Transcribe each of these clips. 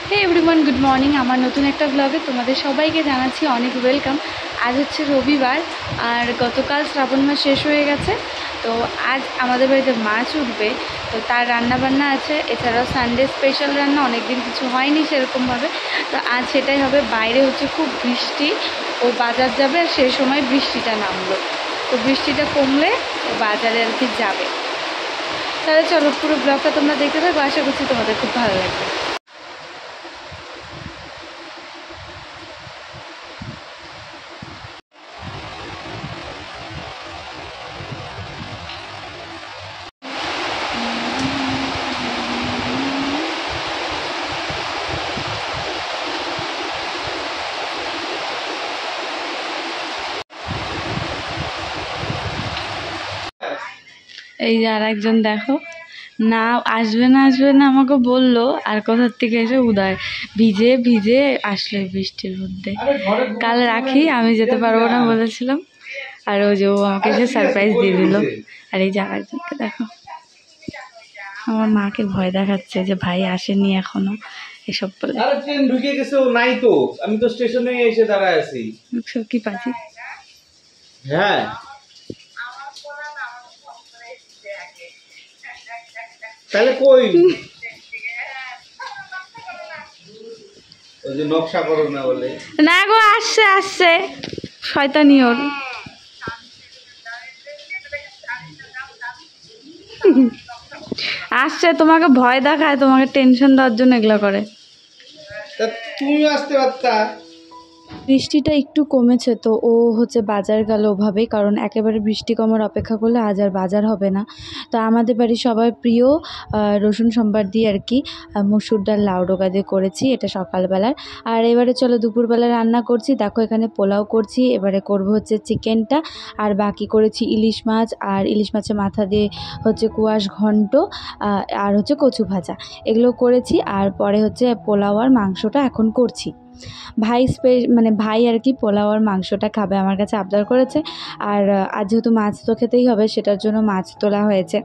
হে everyone, good morning. আমার নতুন একটা ব্লগে তোমাদের সবাইকে জানাচ্ছি অনেক ওয়েলকাম। আজ হচ্ছে রবিবার, আর গতকাল শ্রাবণ মাস শেষ হয়ে গেছে। তো আজ আমাদের বাড়িতে মাছ উঠবে, তো তার রান্নাবান্না আছে। এছাড়াও সানডে স্পেশাল রান্না, অনেক দিন কিছু হয়নি সেরকমভাবে, তো আজ সেটাই হবে। বাইরে হচ্ছে খুব বৃষ্টি, ও বাজার যাবে আর সেই সময় বৃষ্টিটা নামলো, তো বৃষ্টিটা কমলে ও বাজারে আর কি যাবে। তাহলে চলো পুরো ব্লগটা তোমরা দেখতে থাকো, আশা করছি তোমাদের খুব ভালো লাগবে। এই যে আর একজন দেখো, না আসবে না আসবে না আমাকে বললো, আর কোথার থেকে এসে উদয় ভিজে ভিজে আসলে বৃষ্টির মধ্যে। কাল রাখি, আমি যেতে পারবো না বলেছিলাম, আর ওই যে ও আমাকে এসে সারপ্রাইজ দিয়ে দিল। আর এই যে আর একজনকে দেখো, আমার মাকে ভয় দেখাচ্ছে যে ভাই আসেনি এখনো এসব বলে। আরে ট্রেন ঢুকে গেছে, ও নাই তো, আমি তো স্টেশনে এসে দাঁড়ায় আছি। কি পাচ্ছি? হ্যাঁ, তাহলে কই ওই যে নকশা করো না বলে? না গো, আসছে আসছে, শয়তানি ওর। আসছে, তোমাকে ভয় দেখায়, তোমাকে টেনশন দেওয়ার জন্য এগুলো করে। তা তুমি আসতে পারতা। বৃষ্টিটা একটু কমেছে, তো ও হচ্ছে বাজার গেল ওভাবেই, কারণ একেবারে বৃষ্টি কমার অপেক্ষা করলে আজ আর বাজার হবে না। তো আমাদের বাড়ির সবার প্রিয় রসুন সম্বার দিয়ে আর কি মসুর ডাল লাউ ডোকা দিয়ে করেছি, এটা সকালবেলার। আর এবারে চলো দুপুরবেলা রান্না করছি। দেখো এখানে পোলাও করছি, এবারে করব হচ্ছে চিকেনটা, আর বাকি করেছি ইলিশ মাছ, আর ইলিশ মাছের মাথা দিয়ে হচ্ছে কুয়াশ ঘন্ট, আর হচ্ছে কচু ভাজা, এগুলো করেছি। আর পরে হচ্ছে পোলাও আর মাংসটা এখন করছি। মানে ভাই আর কি পোলাও আর মাংসটা খাবে, আমার কাছে আবদার করেছে। আর আজ যেহেতু মাছ তো খেতেই হবে, সেটার জন্য মাছ তোলা হয়েছে।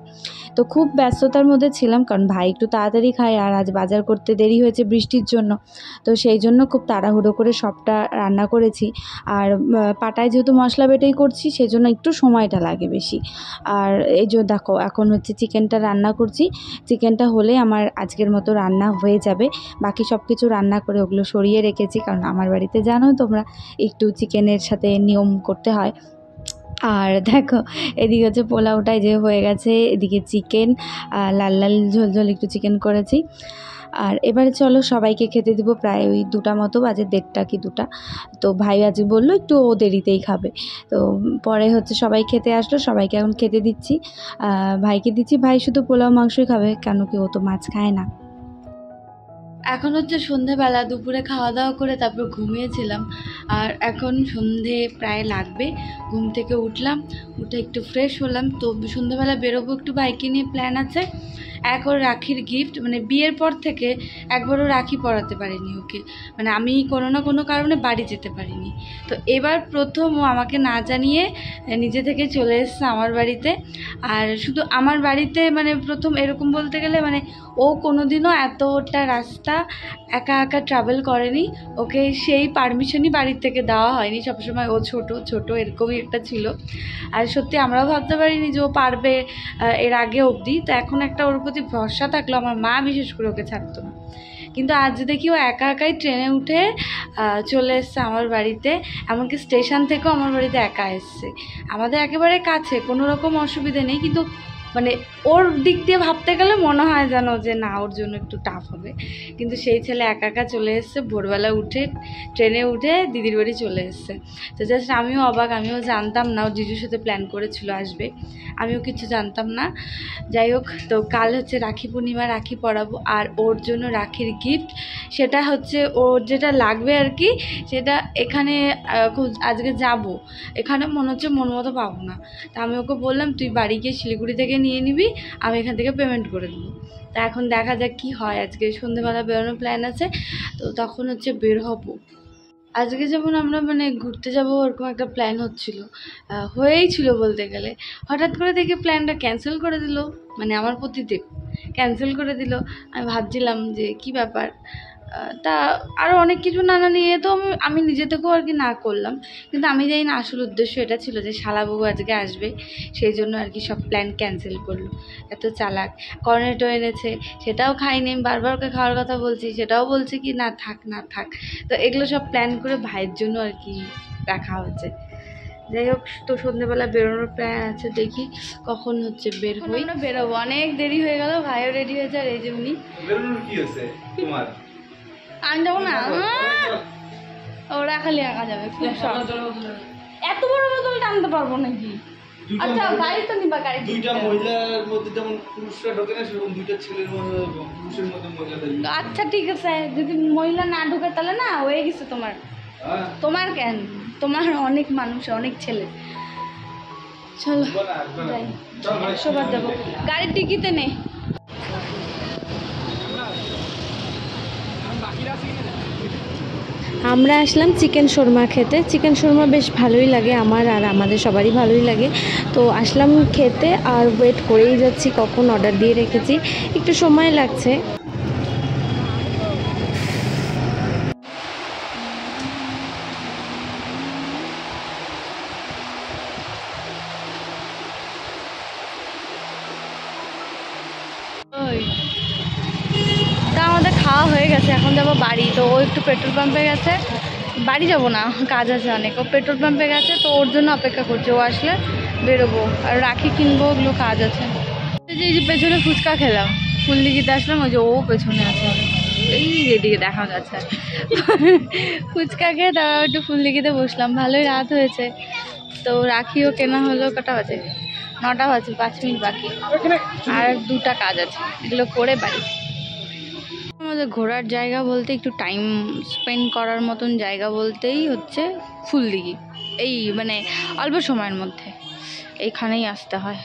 তো খুব ব্যস্ততার মধ্যে ছিলাম, কারণ ভাই একটু তাড়াতাড়ি খায়, আর আজ বাজার করতে দেরি হয়েছে বৃষ্টির জন্য। তো সেই জন্য খুব তাড়াহুড়ো করে সবটা রান্না করেছি। আর পাটায় যেহেতু মশলা বেটেই করছি, সেই জন্য একটু সময়টা লাগে বেশি। আর এই যে দেখো এখন হচ্ছে চিকেনটা রান্না করছি। চিকেনটা হলে আমার আজকের মতো রান্না হয়ে যাবে। বাকি সব কিছু রান্না করে ওগুলো সরিয়ে রেখেছি, কারণ আমার বাড়িতে জানো তোমরা একটু চিকেনের সাথে নিয়ম করতে হয়। আর দেখো এদিকে হচ্ছে পোলাওটাই যে হয়ে গেছে, এদিকে চিকেন লাল লাল ঝোল ঝোল একটু চিকেন করেছি। আর এবারে চলো সবাইকে খেতে দিব, প্রায় ওই 2টা মতো বাজে, 1:30 কি 2টা। তো ভাই আজ বললো একটু ও দেরিতেই খাবে। তো পরে হচ্ছে সবাই খেতে আসলো, সবাইকে এখন খেতে দিচ্ছি, ভাইকে দিচ্ছি। ভাই শুধু পোলাও মাংসই খাবে, কেন কি ও তো মাছ খায় না। এখন হচ্ছে সন্ধেবেলা, দুপুরে খাওয়া দাওয়া করে তারপর ঘুমিয়েছিলাম। আর এখন সন্ধে প্রায় লাগবে, ঘুম থেকে উঠলাম, উঠে একটু ফ্রেশ হলাম। তো সন্ধেবেলা বেরোবো, একটু বাইকে নিয়ে প্ল্যান আছে। এক ওর রাখির গিফট, মানে বিয়ের পর থেকে একবারও রাখি পরাতে পারিনি ওকে, মানে আমি কোনো না কোনো কারণে বাড়ি যেতে পারিনি। তো এবার প্রথম ও আমাকে না জানিয়ে নিজে থেকে চলে এসেছে আমার বাড়িতে। আর শুধু আমার বাড়িতে মানে প্রথম এরকম বলতে গেলে, মানে ও কোনোদিনও এতটা রাস্তা একা একা ট্রাভেল করেনি, ওকে সেই পারমিশনই বাড়ির থেকে দেওয়া হয়নি। সবসময় ও ছোট ছোট এরকমই একটা ছিল। আর সত্যি আমরাও ভাবতে পারিনি যে ও পারবে এর আগে অবধি। তো এখন একটা ওর প্রতি ভরসা থাকলো, আমার মা বিশেষ করে ওকে ছাড়তো না। কিন্তু আজ দেখি ও একা একাই ট্রেনে উঠে চলে এসছে আমার বাড়িতে, এমনকি স্টেশন থেকেও আমার বাড়িতে একা এসছে। আমাদের একেবারে কাছে, কোনো রকম অসুবিধে নেই, কিন্তু মানে ওর দিক দিয়ে ভাবতে গেলে মনে হয় যেন যে না, ওর জন্য একটু টাফ হবে। কিন্তু সেই ছেলে একা একা চলে এসছে, ভোরবেলা উঠে ট্রেনে উঠে দিদির বাড়ি চলে এসছে। তো জাস্ট আমিও অবাক, আমিও জানতাম না ও জিজুর সাথে প্ল্যান করেছিল আসবে, আমিও কিছু জানতাম না। যাই হোক, তো কাল হচ্ছে রাখি পূর্ণিমা, রাখি পরাবো। আর ওর জন্য রাখির গিফট, সেটা হচ্ছে ওর যেটা লাগবে আর কি, সেটা এখানে আজকে যাব, এখানে মনে হচ্ছে মন মতো পাবো না। তা আমি ওকে বললাম তুই বাড়ি গিয়ে শিলিগুড়ি থেকে নিয়ে নিবি, আমি এখান থেকে পেমেন্ট করে দেবো। তা এখন দেখা যাক কি হয়। আজকে সন্ধ্যেবেলা বেরোনোর প্ল্যান আছে, তো তখন হচ্ছে বের হবো। আজকে যেমন আমরা মানে ঘুরতে যাব ওরকম একটা প্ল্যান হয়েই ছিল বলতে গেলে, হঠাৎ করে দেখি প্ল্যানটা ক্যান্সেল করে দিল, মানে আমার পতিদেব ক্যান্সেল করে দিল। আমি ভাবছিলাম যে কি ব্যাপার, তা আরও অনেক কিছু নানা নিয়ে তো আমি নিজে থেকেও আর কি না করলাম, কিন্তু আমি জানি না আসল উদ্দেশ্য এটা ছিল যে শালাবাবু আজকে আসবে, সেই জন্য আর কি সব প্ল্যান ক্যান্সেল করলো। এত চালাক। কর্নেটো এনেছে, সেটাও খাইনি, আমি বারবার ওকে খাওয়ার কথা বলছি, সেটাও বলছে কি না থাক না থাক। তো এগুলো সব প্ল্যান করে ভাইয়ের জন্য আর কি রাখা হচ্ছে। যাই হোক, তো সন্ধ্যেবেলা বেরোনোর প্ল্যান আছে, দেখি কখন হচ্ছে বের হই। আমরা বেরোবো, অনেক দেরি হয়ে গেল, ভাইও রেডি হয়েছে আর এই যে উনি। বেরোনোর কি হয়েছে তোমার? আমি যাবো না, ওরা খালি একা যাবে, এত বড় বোতল টানতে পারবো নাকি? আচ্ছা গাড়ি তো নিবা, গাড়ি দুইটা মহিলার মধ্যে যেমন পুরুষরা ঢোকে না, সেরকম দুইটা ছেলের মধ্যে পুরুষের মধ্যে মহিলা ঢোকে। আচ্ছা ঠিক আছে, যদি মহিলা না ঢুকে তাহলে না হয়ে গেছে তোমার। তোমার কেন, তোমার অনেক মানুষ, অনেক ছেলে। চলো যাই, 100 বার যাবো, গাড়ির টিকিটে নেই। আমরা আসলাম চিকেন শর্মা খেতে। চিকেন শর্মা বেশ ভালোই লাগে আমার আর আমাদের সবারই ভালোই লাগে। তো আসলাম খেতে আর ওয়েট করেই যাচ্ছি কখন অর্ডার দিয়ে রেখেছি, একটু সময় লাগছে। তা আমাদের খাওয়া হয়ে গেছে, এখন যাবো বাড়ি। তো ও একটু পেট্রোল পাম্পে গেছে, বাড়ি যাব না, কাজ আছে অনেক। ও পেট্রোল পাম্পে গেছে, তো ওর জন্য অপেক্ষা করছে, ও আসলে বেরোবো। আর রাখি কিনবো, ওগুলো কাজ আছে। এই যে পেছনে ফুচকা খেলাম, ফুলদিঘিতে আসলাম, ওই যে ও পেছনে আছে, এই যেদিকে দেখা যাচ্ছে। ফুচকা খেয়ে তারপর একটু ফুলদিঘিতে বসলাম, ভালোই রাত হয়েছে। তো রাখিও কেনা হলো, কটা বাজে? 9টা বাজে, 5 মিনিট বাকি, আর 2টা কাজ আছে, এগুলো করে বাড়ি। আমাদের ঘোরার জায়গা বলতে, একটু টাইম স্পেন্ড করার মতন জায়গা বলতেই হচ্ছে ফুলদিঘি। এই মানে অল্প সময়ের মধ্যে এইখানেই আসতে হয়।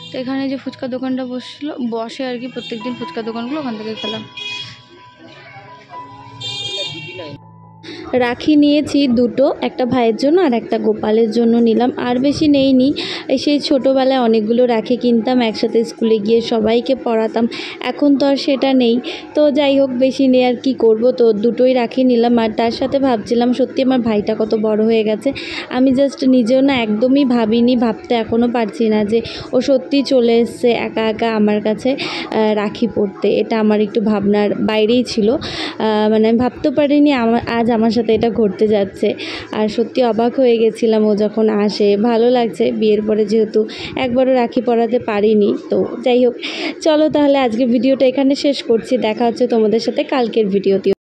তো এখানে যে ফুচকা দোকানটা বসে আর কি, প্রত্যেকদিন ফুচকা দোকানগুলো, ওখান থেকে খেলাম। রাখি নিয়েছি দুটো, একটা ভাইয়ের জন্য আর একটা গোপালের জন্য নিলাম, আর বেশি নেইনি। সেই ছোটোবেলায় অনেকগুলো রাখি কিনতাম, একসাথে স্কুলে গিয়ে সবাইকে পরাতাম, এখন তো আর সেটা নেই। তো যাই হোক, বেশি নেই আর কি করব। তো দুটোই রাখি নিলাম। আর তার সাথে ভাবছিলাম সত্যি আমার ভাইটা কত বড় হয়ে গেছে। আমি জাস্ট নিজেও না একদমই ভাবতে এখনও পারছি না যে ও সত্যি চলে এসছে একা একা আমার কাছে রাখি পরতে। এটা আমার একটু ভাবনার বাইরেই ছিল, মানে আমি ভাবতে পারিনি আজ আমার সাথে এটা ঘটতে যাচ্ছে। আর সত্যি অবাক হয়ে গেছিলাম ও যখন আসে। ভালো লাগছে, বিয়ের পরে যেহেতু একবারও রাখি পরাতে পারিনি। তো যাই হোক, চলো তাহলে আজকের ভিডিওটা এখানে শেষ করছি। দেখা হচ্ছে তোমাদের সাথে কালকের ভিডিওতে।